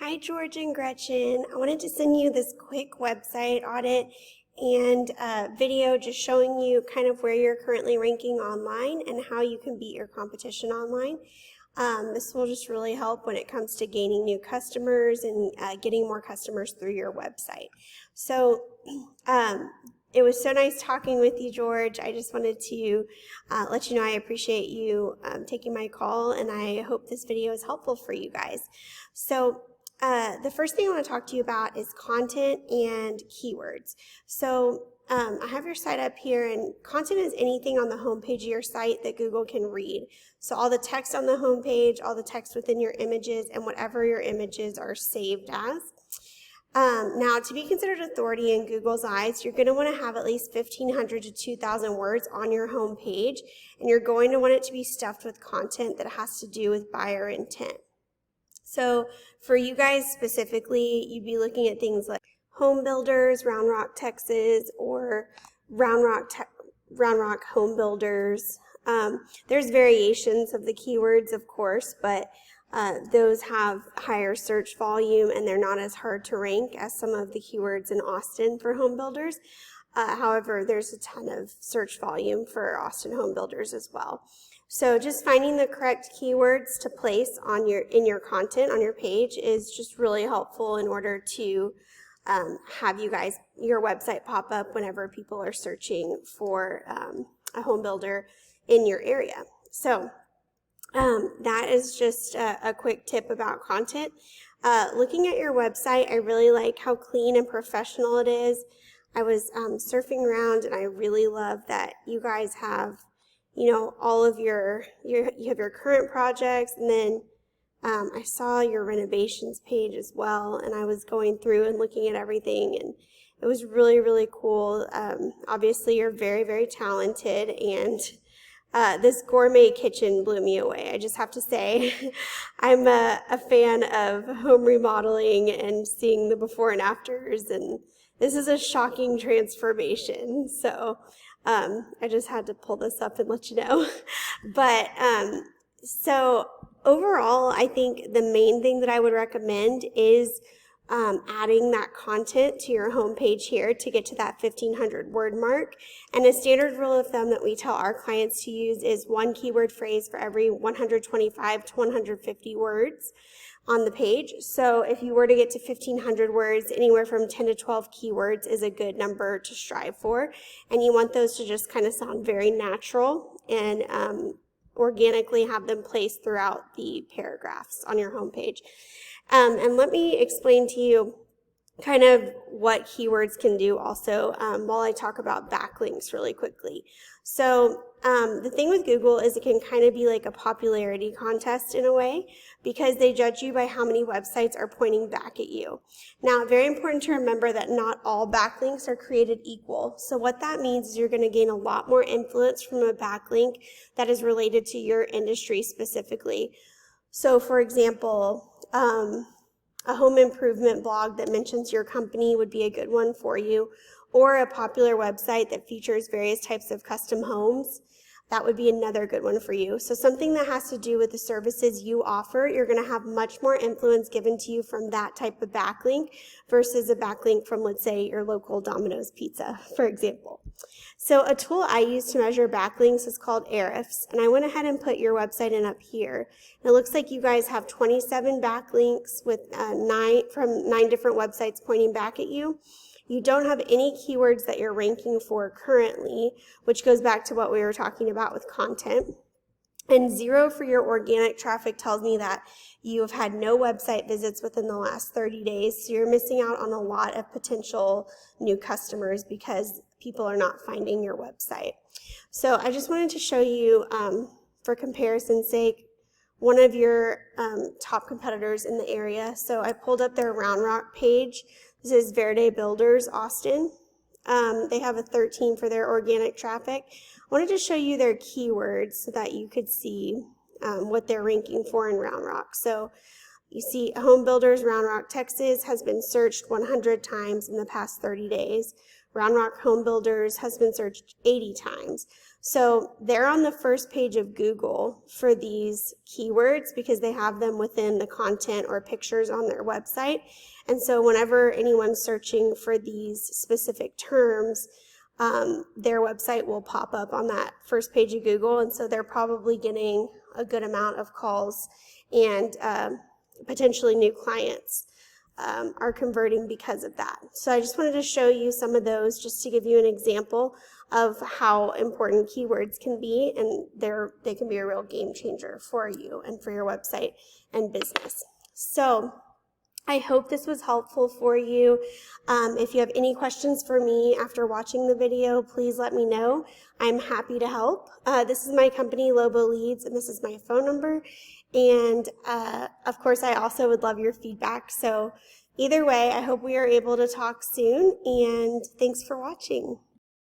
Hi, George and Gretchen. I wanted to send you this quick website audit and video just showing you kind of where you're currently ranking online and how you can beat your competition online. This will just really help when it comes to gaining new customers and getting more customers through your website. So it was so nice talking with you, George. I just wanted to let you know I appreciate you taking my call, and I hope this video is helpful for you guys. So the first thing I want to talk to you about is content and keywords. So I have your site up here, and content is anything on the home page of your site that Google can read. So all the text on the home page, all the text within your images, and whatever your images are saved as. Now, to be considered authority in Google's eyes, you're going to want to have at least 1,500 to 2,000 words on your home page, and you're going to want it to be stuffed with content that has to do with buyer intent. So for you guys specifically, you'd be looking at things like home builders, Round Rock, Texas, or Round Rock home builders. There's variations of the keywords, of course, but those have higher search volume and they're not as hard to rank as some of the keywords in Austin for home builders. However, there's a ton of search volume for Austin home builders as well. So just finding the correct keywords to place on in your content on your page is just really helpful in order to have your website pop up whenever people are searching for a home builder in your area. So that is just a quick tip about content. Looking at your website, I really like how clean and professional it is. I was surfing around, and I really love that you guys have, all of you have your current projects, and then I saw your renovations page as well, and I was going through and looking at everything, and it was really, really cool. Obviously, you're very, very talented, and this gourmet kitchen blew me away. I just have to say, I'm a fan of home remodeling and seeing the before and afters, and this is a shocking transformation. So I just had to pull this up and let you know. But so overall, I think the main thing that I would recommend is adding that content to your homepage here to get to that 1,500 word mark. And a standard rule of thumb that we tell our clients to use is one keyword phrase for every 125 to 150 words on the page. So if you were to get to 1,500 words, anywhere from 10 to 12 keywords is a good number to strive for. And you want those to just kind of sound very natural and organically have them placed throughout the paragraphs on your homepage. And let me explain to you kind of what keywords can do also while I talk about backlinks really quickly. So the thing with Google is it can kind of be like a popularity contest in a way, because they judge you by how many websites are pointing back at you. Now, very important to remember that not all backlinks are created equal. So what that means is you're going to gain a lot more influence from a backlink that is related to your industry specifically. So for example, a home improvement blog that mentions your company would be a good one for you, or a popular website that features various types of custom homes. That would be another good one for you. So something that has to do with the services you offer, you're going to have much more influence given to you from that type of backlink versus a backlink from, let's say, your local Domino's Pizza, for example. So a tool I use to measure backlinks is called Ahrefs, and I went ahead and put your website in up here. And it looks like you guys have 27 backlinks with 9 different websites pointing back at you. You don't have any keywords that you're ranking for currently, which goes back to what we were talking about with content. And 0 for your organic traffic tells me that you have had no website visits within the last 30 days, so you're missing out on a lot of potential new customers because people are not finding your website. So I just wanted to show you, for comparison's sake, one of your top competitors in the area. So I pulled up their Round Rock page. This is DoubleRBuilders, Austin. They have a 13 for their organic traffic. I wanted to show you their keywords so that you could see what they're ranking for in Round Rock. So you see home builders, Round Rock, Texas has been searched 100 times in the past 30 days. Round Rock home builders has been searched 80 times. So they're on the first page of Google for these keywords because they have them within the content or pictures on their website. And so whenever anyone's searching for these specific terms, their website will pop up on that first page of Google. And so they're probably getting a good amount of calls, and potentially new clients are converting because of that. So I just wanted to show you some of those just to give you an example of how important keywords can be, and they can be a real game changer for you and for your website and business. So I hope this was helpful for you. If you have any questions for me after watching the video, please let me know. I'm happy to help. This is my company, Lobo Leads, and this is my phone number. And of course, I also would love your feedback. So either way, I hope we are able to talk soon, and thanks for watching.